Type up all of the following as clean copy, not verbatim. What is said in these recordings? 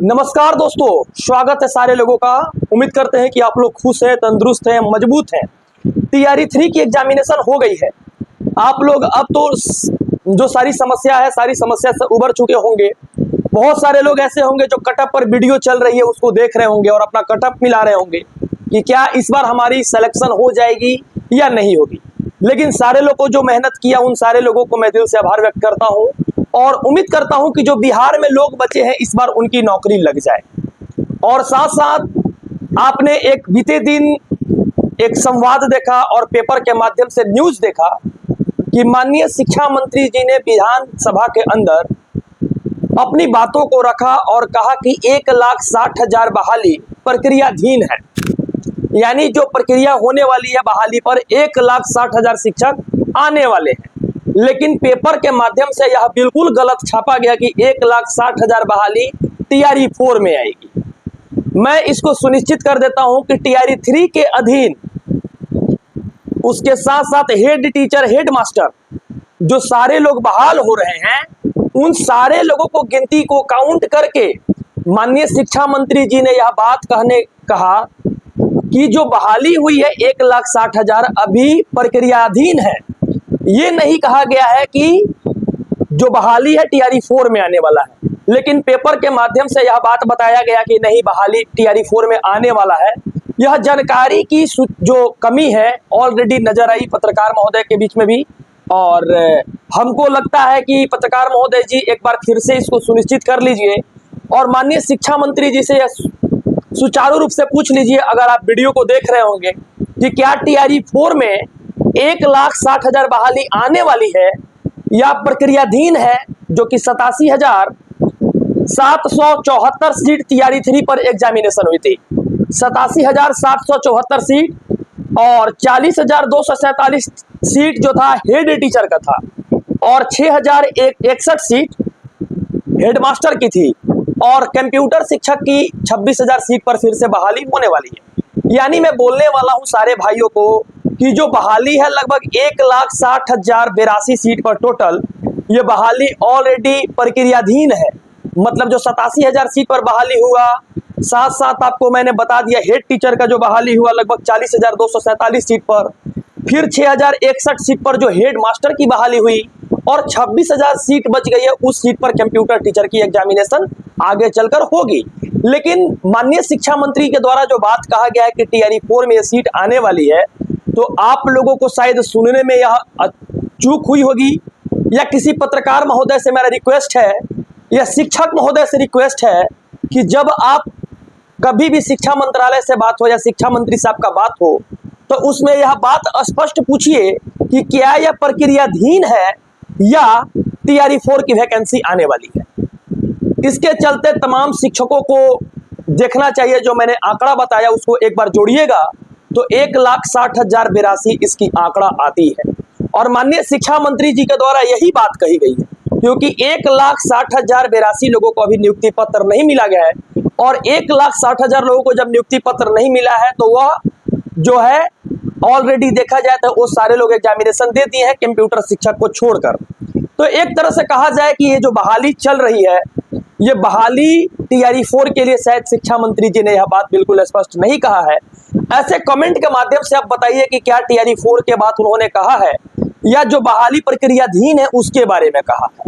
नमस्कार दोस्तों, स्वागत है सारे लोगों का। उम्मीद करते हैं कि आप लोग खुश हैं, तंदुरुस्त हैं, मजबूत हैं। टीआरई 3 की एग्जामिनेशन हो गई है। आप लोग अब तो जो सारी समस्या है, सारी समस्या से उबर चुके होंगे। बहुत सारे लोग ऐसे होंगे जो कटअप पर वीडियो चल रही है उसको देख रहे होंगे और अपना कटअप मिला रहे होंगे कि क्या इस बार हमारी सिलेक्शन हो जाएगी या नहीं होगी। लेकिन सारे लोग को जो मेहनत किया, उन सारे लोगों को मैं दिल से आभार व्यक्त करता हूं और उम्मीद करता हूं कि जो बिहार में लोग बचे हैं इस बार उनकी नौकरी लग जाए। और साथ साथ आपने एक बीते दिन एक संवाद देखा और पेपर के माध्यम से न्यूज देखा कि माननीय शिक्षा मंत्री जी ने विधानसभा के अंदर अपनी बातों को रखा और कहा कि 1,60,000 बहाली प्रक्रियाधीन है। यानी जो प्रक्रिया होने वाली है बहाली पर 1,60,000 शिक्षक आने वाले हैं। लेकिन पेपर के माध्यम से यह बिल्कुल गलत छापा गया कि 1,60,000 बहाली टीआरई 4 में आएगी। मैं इसको सुनिश्चित कर देता हूं कि टीआरई 3 के अधीन उसके साथ साथ हेड टीचर, हेड मास्टर जो सारे लोग बहाल हो रहे हैं, उन सारे लोगों को गिनती को काउंट करके माननीय शिक्षा मंत्री जी ने यह बात कहा कि जो बहाली हुई है 1,60,000 अभी प्रक्रियाधीन है। ये नहीं कहा गया है कि जो बहाली है टीआरई 4 में आने वाला है। लेकिन पेपर के माध्यम से यह बात बताया गया कि नहीं, बहाली टीआरई 4 में आने वाला है। यह जानकारी की जो कमी है ऑलरेडी नजर आई पत्रकार महोदय के बीच में भी, और हमको लगता है कि पत्रकार महोदय जी एक बार फिर से इसको सुनिश्चित कर लीजिए और माननीय शिक्षा मंत्री जी से सुचारू रूप से पूछ लीजिए, अगर आप वीडियो को देख रहे होंगे, कि क्या टीआरई 4 में 1,60,000 बहाली आने वाली है या प्रक्रियाधीन है, जो कि 87,774 सीट टीआरई 3 पर एग्जामिनेशन हुई थी। 87,774 सीट और 40,247 सीट जो था हेड टीचर का था और 6,061 सीट हेड मास्टर की थी और कंप्यूटर शिक्षक की 26,000 सीट पर फिर से बहाली होने वाली है। यानी मैं बोलने वाला हूं सारे भाइयों को कि जो बहाली है लगभग 1,60,082 सीट पर टोटल, ये बहाली ऑलरेडी प्रक्रियाधीन है। मतलब जो 87,000 सीट पर बहाली हुआ, साथ साथ आपको मैंने बता दिया हेड टीचर का जो बहाली हुआ लगभग 40,247 सीट पर, फिर 6,061 सीट पर जो हेड मास्टर की बहाली हुई और 26,000 सीट बच गई है। उस सीट पर कंप्यूटर टीचर की एग्जामिनेशन आगे चलकर होगी। लेकिन माननीय शिक्षा मंत्री के द्वारा जो बात कहा गया है कि टीआरई 4 में यह सीट आने वाली है, तो आप लोगों को शायद सुनने में यह चूक हुई होगी या किसी पत्रकार महोदय से मेरा रिक्वेस्ट है या शिक्षक महोदय से रिक्वेस्ट है कि जब आप कभी भी शिक्षा मंत्रालय से बात हो या शिक्षा मंत्री साहब का बात हो, तो उसमें यह बात स्पष्ट पूछिए कि क्या यह प्रक्रियाधीन है या टीआरई 4 की वैकेंसी आने वाली है। इसके चलते तमाम शिक्षकों को देखना चाहिए। जो मैंने आंकड़ा बताया उसको एक बार जोड़िएगा तो 1,60,082 इसकी आंकड़ा आती है। और माननीय शिक्षा मंत्री जी के द्वारा यही बात कही गई है, क्योंकि 1,60,082 लोगों को अभी नियुक्ति पत्र नहीं मिला गया है और 1,60,000 लोगों को जब नियुक्ति पत्र नहीं मिला है तो वह जो है ऑलरेडी देखा जाए तो वो सारे लोग एग्जामिनेशन दे दिए हैं कंप्यूटर शिक्षक को छोड़कर। तो एक तरह से कहा जाए कि ये जो बहाली चल रही है, ये बहाली टीआरई 4 के लिए शायद शिक्षा मंत्री जी ने यह बात बिल्कुल स्पष्ट नहीं कहा है। ऐसे कमेंट के माध्यम से आप बताइए कि क्या टीआरई 4 के बात उन्होंने कहा है या जो बहाली प्रक्रियाधीन है उसके बारे में कहा है।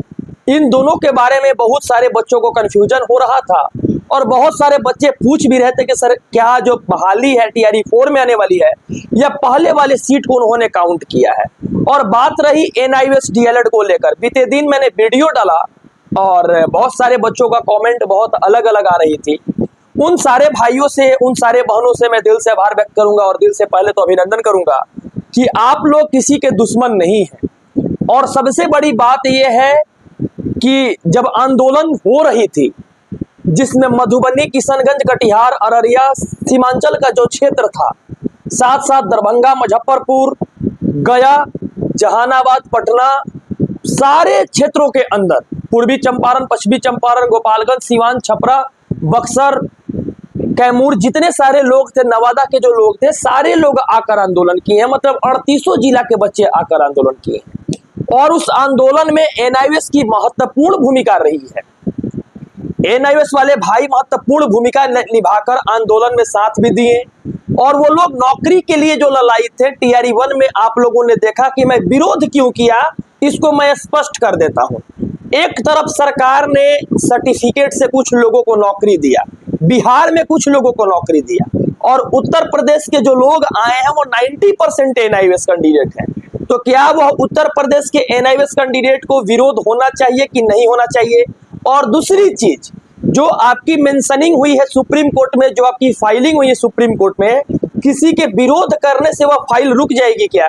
इन दोनों के बारे में बहुत सारे बच्चों को कंफ्यूजन हो रहा था और बहुत सारे बच्चे पूछ भी रहे थे कि सर क्या जो बहाली है टीआरई 4 में आने वाली है या पहले वाले सीट को उन्होंने काउंट किया है। और बात रही एनआईओएस डीएलएड को लेकर, बीते दिन मैंने वीडियो डाला और बहुत सारे बच्चों का कमेंट बहुत अलग अलग आ रही थी। उन सारे भाइयों से, उन सारे बहनों से मैं दिल से आभार व्यक्त करूंगा और दिल से पहले तो अभिनंदन करूंगा कि आप लोग किसी के दुश्मन नहीं हैं। और सबसे बड़ी बात यह है कि जब आंदोलन हो रही थी जिसमें मधुबनी, किशनगंज, कटिहार, अररिया, सीमांचल का जो क्षेत्र था, साथ साथ दरभंगा, मुजफ्फरपुर, गया, जहानाबाद, पटना, सारे क्षेत्रों के अंदर पूर्वी चंपारण, पश्चिमी चंपारण, गोपालगंज, सीवान, छपरा, बक्सर, कैमूर, जितने सारे लोग थे, नवादा के जो लोग थे, सारे लोग आकर आंदोलन किए हैं। मतलब 38 जिला के बच्चे आकर आंदोलन किए हैं और उस आंदोलन में एनआईओएस की महत्वपूर्ण भूमिका रही है। एनआईओएस वाले भाई महत्वपूर्ण भूमिका निभाकर आंदोलन में साथ भी दिए और वो लोग नौकरी के लिए जो ललायित थे। टीआरई 1 में आप लोगों ने देखा कि मैं विरोध क्यों किया, इसको मैं स्पष्ट कर देता हूं। एक तरफ सरकार ने सर्टिफिकेट से कुछ लोगों को नौकरी दिया, बिहार में कुछ लोगों को नौकरी दिया, और उत्तर प्रदेश के जो लोग आए हैं वो 90% एनआईओएस कैंडिडेट हैं। तो क्या वह उत्तर प्रदेश के एनआईओएस कैंडिडेट को विरोध होना चाहिए कि नहीं होना चाहिए? और दूसरी चीज, जो आपकी मेंशनिंग हुई है सुप्रीम कोर्ट में, जो आपकी फाइलिंग हुई है सुप्रीम कोर्ट में, किसी के विरोध करने से वह फाइल रुक जाएगी क्या?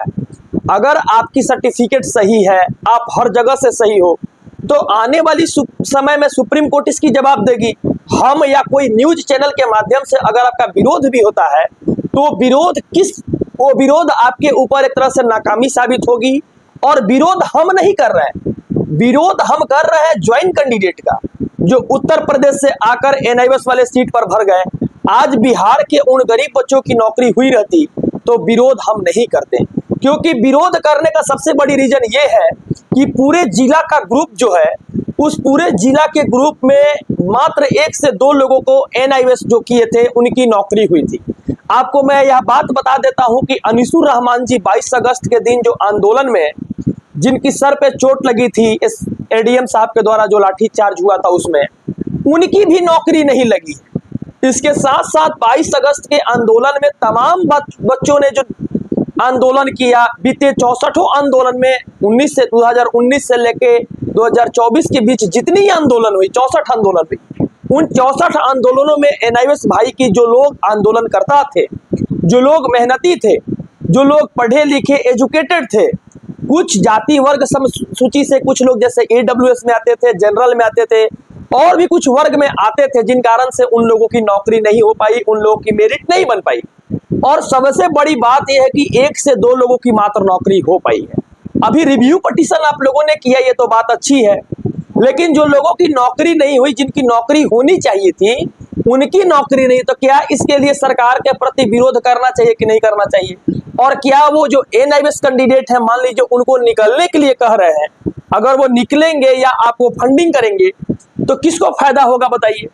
अगर आपकी सर्टिफिकेट सही है, आप हर जगह से सही हो, तो आने वाली समय में सुप्रीम कोर्ट इसकी जवाब देगी। हम या कोई न्यूज चैनल के माध्यम से अगर आपका विरोध भी होता है तो वो विरोध आपके ऊपर एक तरह से नाकामी साबित होगी। और विरोध हम नहीं कर रहे हैं, विरोध हम कर रहे हैं ज्वाइंट कैंडिडेट का, जो उत्तर प्रदेश से आकर एनआईओएस वाले सीट पर भर गए। आज बिहार के उन गरीब बच्चों की नौकरी हुई रहती तो विरोध हम नहीं करते, क्योंकि विरोध करने का सबसे बड़ी रीजन ये है कि पूरे जिला का ग्रुप जो है, उस पूरे जिला के ग्रुप में मात्र 1 से 2 लोगों को एनआईओएस जो किए थे उनकी नौकरी हुई थी। आपको मैं यह बात बता देता हूं कि अनिसुर रहमान जी 22 अगस्त के दिन जो आंदोलन में जिनकी सर पे चोट लगी थी, इस एडीएम साहब के द्वारा जो लाठीचार्ज हुआ था उसमें, उनकी भी नौकरी नहीं लगी। इसके साथ साथ 22 अगस्त के आंदोलन में तमाम बच्चों ने जो आंदोलन किया, बीते 64 आंदोलन में 2019 से लेके 2024 के बीच जितनी आंदोलन हुई, 64 आंदोलन हुई, उन 64 आंदोलनों में एनआईओएस भाई की जो लोग आंदोलन करता थे, जो लोग मेहनती थे, जो लोग पढ़े लिखे एजुकेटेड थे, कुछ जाति वर्ग सूची से कुछ लोग जैसे एडब्ल्यूएस में आते थे, जनरल में आते थे, और भी कुछ वर्ग में आते थे, जिन कारण से उन लोगों की नौकरी नहीं हो पाई, उन लोगों की मेरिट नहीं बन पाई। और सबसे बड़ी बात यह है कि 1 से 2 लोगों की मात्र नौकरी हो पाई है। अभी रिव्यू पिटीशन आप लोगों ने किया, ये तो बात अच्छी है, लेकिन जो लोगों की नौकरी नहीं हुई, जिनकी नौकरी होनी चाहिए थी, उनकी नौकरी नहीं, तो क्या इसके लिए सरकार के प्रति विरोध करना चाहिए कि नहीं करना चाहिए? और क्या वो जो एनआईओएस कैंडिडेट है, मान लीजिए उनको निकलने के लिए कह रहे हैं, अगर वो निकलेंगे या आपको फंडिंग करेंगे तो किसको फायदा होगा बताइए?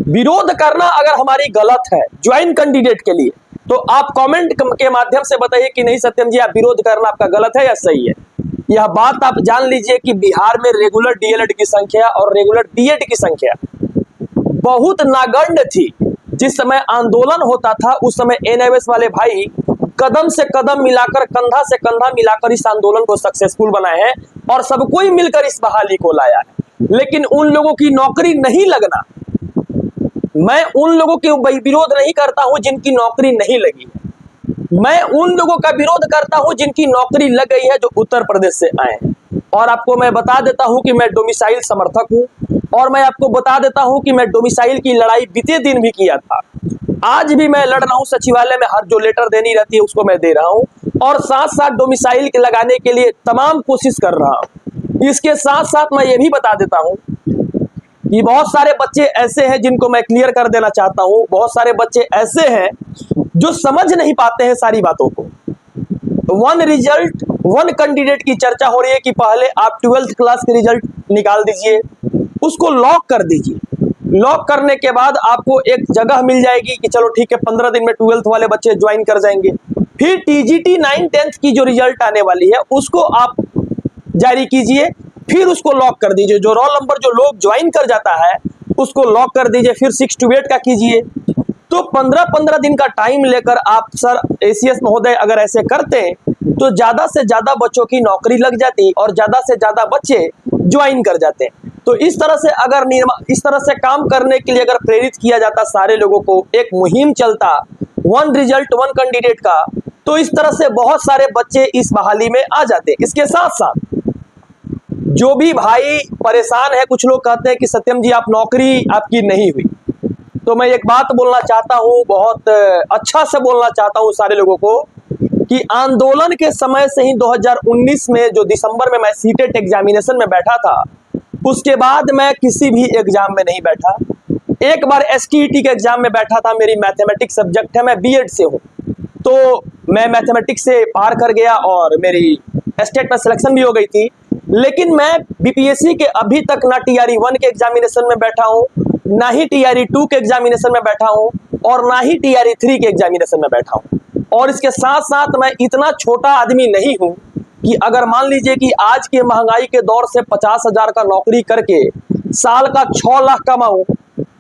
विरोध करना अगर हमारी गलत है ज्वाइंट कैंडिडेट के लिए, तो आप कमेंट के माध्यम से बताइए कि नहीं सत्यम जी, आप विरोध करना आपका गलत है या सही है। यह बात आप जान लीजिए कि बिहार में रेगुलर डीएलएड की संख्या और रेगुलर बीएड की संख्या बहुत नागण्य थी। जिस समय आंदोलन होता था उस समय एनआईओएस वाले भाई कदम से कदम मिलाकर, कंधा से कंधा मिलाकर इस आंदोलन को सक्सेसफुल बनाए हैं और सब कोई मिलकर इस बहाली को लाया है। लेकिन उन लोगों की नौकरी नहीं लगना, मैं उन लोगों के विरोध नहीं करता हूं जिनकी नौकरी नहीं लगी है, मैं उन लोगों का विरोध करता हूं जिनकी नौकरी लग गई है, जो उत्तर प्रदेश से आए हैं। और आपको मैं बता देता हूं कि मैं डोमिसाइल समर्थक हूं, और मैं आपको बता देता हूं कि मैं डोमिसाइल की लड़ाई बीते दिन भी किया था, आज भी मैं लड़ रहा हूं। सचिवालय में हर जो लेटर देनी रहती है उसको मैं दे रहा हूं, और साथ साथ डोमिसाइल के लगाने के लिए तमाम कोशिश कर रहा हूं। इसके साथ साथ मैं ये भी बता देता हूं कि बहुत सारे बच्चे ऐसे हैं जिनको मैं क्लियर कर देना चाहता हूं, बहुत सारे बच्चे ऐसे हैं जो समझ नहीं पाते हैं सारी बातों को। वन रिजल्ट, वन कैंडिडेट की चर्चा हो रही है कि पहले आप 12th क्लास के रिजल्ट निकाल दीजिए, उसको लॉक कर दीजिए। लॉक करने के बाद आपको एक जगह मिल जाएगी कि चलो ठीक है 15 दिन में 12th वाले बच्चे ज्वाइन कर जाएंगे। फिर टीजीटी 9th 10th की जो रिजल्ट आने वाली है उसको आप जारी कीजिए, फिर उसको लॉक कर दीजिए। जो रोल नंबर जो लोग ज्वाइन कर जाता है उसको लॉक कर दीजिए, फिर 6 to 8 का कीजिए। तो 15-15 दिन का टाइम लेकर आप सर एसीएस महोदय अगर ऐसे करते तो ज्यादा से ज्यादा बच्चों की नौकरी लग जाती और ज्यादा से ज्यादा बच्चे ज्वाइन कर जाते। तो इस तरह से अगर इस तरह से काम करने के लिए अगर प्रेरित किया जाता सारे लोगों को, एक मुहिम चलता वन रिजल्ट वन कैंडिडेट का, तो इस तरह से बहुत सारे बच्चे इस बहाली में आ जाते। इसके साथ साथ जो भी भाई परेशान है, कुछ लोग कहते हैं कि सत्यम जी आप नौकरी आपकी नहीं हुई, तो मैं एक बात बोलना चाहता हूं, बहुत अच्छा से बोलना चाहता हूं सारे लोगों को कि आंदोलन के समय से ही 2019 में जो दिसंबर में मैं सीटेट एग्जामिनेशन में बैठा था, उसके बाद मैं किसी भी एग्जाम में नहीं बैठा। एक बार एसटीईटी के एग्जाम में बैठा था, मेरी मैथमेटिक्स सब्जेक्ट है, मैं बीएड से हूँ, तो मैं मैथमेटिक्स से पार कर गया और मेरी स्टेट में सिलेक्शन भी हो गई थी। लेकिन मैं बीपीएससी के अभी तक ना टीआरई 1 के एग्जामिनेशन में बैठा हूँ, ना ही टीआरई 2 के एग्जामिनेशन में बैठा हूँ, और ना ही टीआरई 3 के एग्जामिनेशन में बैठा हूँ। और इसके साथ साथ मैं इतना छोटा आदमी नहीं हूँ कि अगर मान लीजिए कि आज के महंगाई के दौर से 50,000 का नौकरी करके साल का 6 लाख कमाऊं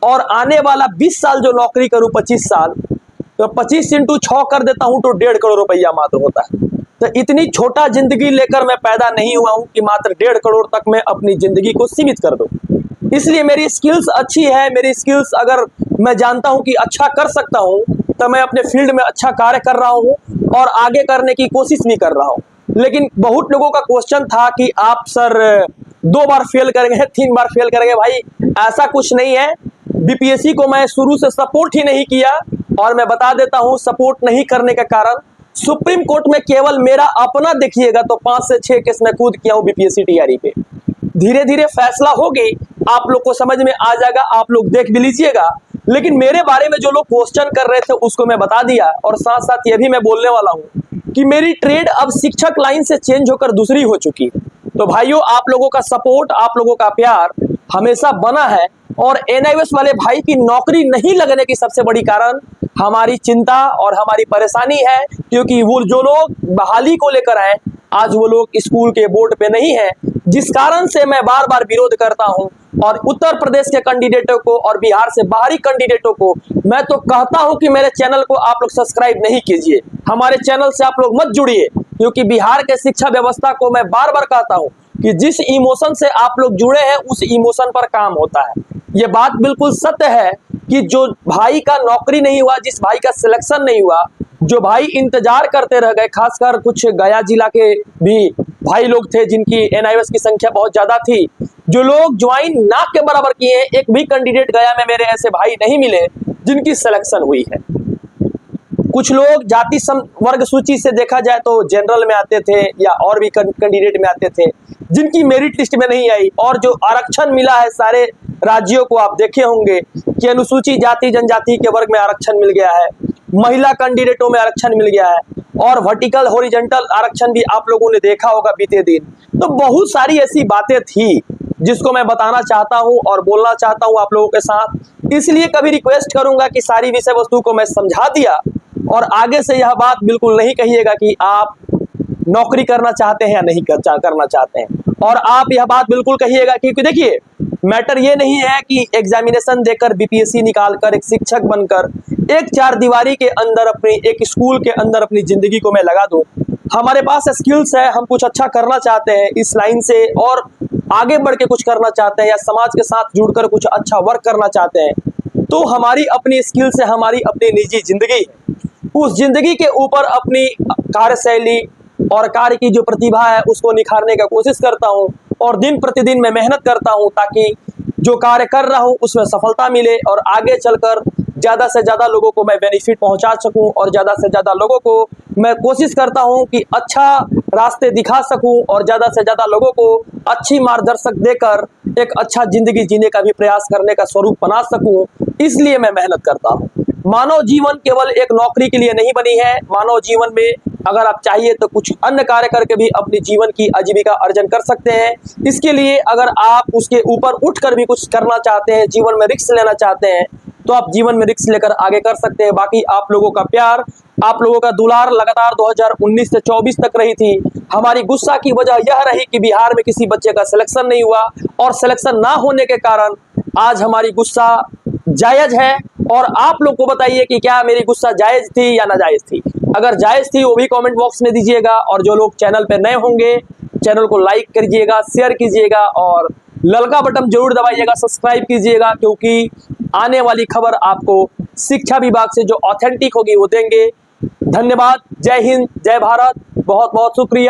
और आने वाला 20 साल जो नौकरी करूं 25 साल, तो 25 इंटू 6 कर देता हूं तो 1.5 करोड़ रुपया मात्र होता है। तो इतनी छोटा जिंदगी लेकर मैं पैदा नहीं हुआ हूं कि मात्र 1.5 करोड़ तक मैं अपनी जिंदगी को सीमित कर दूं। इसलिए मेरी स्किल्स अच्छी है, मेरी स्किल्स अगर मैं जानता हूं कि अच्छा कर सकता हूं तो मैं अपने फील्ड में अच्छा कार्य कर रहा हूं और आगे करने की कोशिश भी कर रहा हूं। लेकिन बहुत लोगों का क्वेश्चन था कि आप सर 2 बार फेल करेंगे, 3 बार फेल करेंगे। भाई ऐसा कुछ नहीं है। बीपीएससी को मैं शुरू से सपोर्ट ही नहीं किया, और मैं बता देता हूं सपोर्ट नहीं करने का कारण सुप्रीम कोर्ट में केवल मेरा अपना देखिएगा तो 5 से 6 केस मैं खुद किया हूं बीपीएससी टीआरई पे। धीरे धीरे फैसला होगी, आप लोग को समझ में आ जाएगा, आप लोग देख भी लीजिएगा। लेकिन मेरे बारे में जो लोग क्वेश्चन कर रहे थे उसको मैं बता दिया, और साथ साथ ये भी मैं बोलने वाला हूं कि मेरी ट्रेड अब शिक्षक लाइन से चेंज होकर दूसरी हो चुकी है। तो भाइयों, आप लोगों का सपोर्ट, आप लोगों का प्यार हमेशा बना है, और एनआईएस वाले भाई की नौकरी नहीं लगने की सबसे बड़ी कारण हमारी चिंता और हमारी परेशानी है, क्योंकि वो जो लोग बहाली को लेकर आए आज वो लोग स्कूल के बोर्ड पे नहीं है, जिस कारण से मैं बार बार विरोध करता हूं। और उत्तर प्रदेश के कैंडिडेटों को और बिहार से बाहरी कैंडिडेटों को मैं तो कहता हूं कि मेरे चैनल को आप लोग सब्सक्राइब नहीं कीजिए, हमारे चैनल से आप लोग मत जुड़िए, क्योंकि बिहार के शिक्षा व्यवस्था को मैं बार बार कहता हूं कि जिस इमोशन से आप लोग जुड़े हैं उस इमोशन पर काम होता है। ये बात बिल्कुल सत्य है कि जो भाई का नौकरी नहीं हुआ, जिस भाई का सिलेक्शन नहीं हुआ, जो भाई इंतजार करते रह गए, खासकर कुछ गया जिला के भी भाई लोग थे जिनकी एनआईएस की संख्या बहुत ज्यादा थी, जो लोग ज्वाइन ना के बराबर किए हैं, एक भी कैंडिडेट गया में मेरे ऐसे भाई नहीं मिले जिनकी सिलेक्शन हुई है। कुछ लोग जाति वर्ग सूची से देखा जाए तो जनरल में आते थे या और भी कैंडिडेट में आते थे, जिनकी मेरिट लिस्ट में नहीं आई। और जो आरक्षण मिला है सारे राज्यों को, आप देखे होंगे कि अनुसूचित जाति जनजाति के वर्ग में आरक्षण मिल गया है, महिला कैंडिडेटों में आरक्षण मिल गया है, और वर्टिकल हॉरिजॉन्टल आरक्षण भी आप लोगों ने देखा होगा बीते दिन। तो बहुत सारी ऐसी बातें थी जिसको मैं बताना चाहता हूं और बोलना चाहता हूं आप लोगों के साथ। इसलिए कभी रिक्वेस्ट करूंगा कि सारी विषय वस्तु को मैं समझा दिया, और आगे से यह बात बिल्कुल नहीं कहिएगा कि आप नौकरी करना चाहते हैं या नहीं करना चाहते हैं। और आप यह बात बिल्कुल कहिएगा, क्योंकि देखिए मैटर ये नहीं है कि एग्जामिनेशन देकर बीपीएससी निकालकर एक शिक्षक बनकर एक 4 दीवारी के अंदर अपनी एक स्कूल के अंदर अपनी जिंदगी को मैं लगा दूं। हमारे पास स्किल्स है, हम कुछ अच्छा करना चाहते हैं इस लाइन से, और आगे बढ़ के कुछ करना चाहते हैं या समाज के साथ जुड़कर कुछ अच्छा वर्क करना चाहते हैं, तो हमारी अपनी स्किल्स है, हमारी अपनी निजी जिंदगी है। उस जिंदगी के ऊपर अपनी कार्यशैली और कार्य की जो प्रतिभा है उसको निखारने का कोशिश करता हूं, और दिन प्रतिदिन मैं मेहनत करता हूं ताकि जो कार्य कर रहा हूं उसमें सफलता मिले, और आगे चलकर ज़्यादा से ज़्यादा लोगों को मैं बेनिफिट पहुंचा सकूं, और ज़्यादा से ज़्यादा लोगों को मैं कोशिश करता हूं कि अच्छा रास्ते दिखा सकूं, और ज़्यादा से ज़्यादा लोगों को अच्छी मार्गदर्शक देकर एक अच्छा जिंदगी जीने का भी प्रयास करने का स्वरूप बना सकूं। इसलिए मैं मेहनत करता हूं। मानव जीवन केवल एक नौकरी के लिए नहीं बनी है। मानव जीवन में अगर आप चाहिए तो कुछ अन्य कार्य करके भी अपने जीवन की आजीविका अर्जन कर सकते हैं। इसके लिए अगर आप उसके ऊपर उठकर भी कुछ करना चाहते हैं, जीवन में रिस्क लेना चाहते हैं, तो आप जीवन में रिस्क लेकर आगे कर सकते हैं। बाकी आप लोगों का प्यार, आप लोगों का दुलार लगातार 2019 से 24 तक रही थी। हमारी गुस्सा की वजह यह रही कि बिहार में किसी बच्चे का सिलेक्शन नहीं हुआ, और सिलेक्शन ना होने के कारण आज हमारी गुस्सा जायज है। और आप लोग को बताइए कि क्या मेरी गुस्सा जायज थी या नाजायज थी। अगर जायज थी वो भी कमेंट बॉक्स में दीजिएगा, और जो लोग चैनल पे नए होंगे चैनल को लाइक कीजिएगा, शेयर कीजिएगा, और ललका बटन जरूर दबाइएगा, सब्सक्राइब कीजिएगा, क्योंकि आने वाली खबर आपको शिक्षा विभाग से जो ऑथेंटिक होगी वो देंगे। धन्यवाद। जय हिंद, जय भारत, बहुत बहुत शुक्रिया।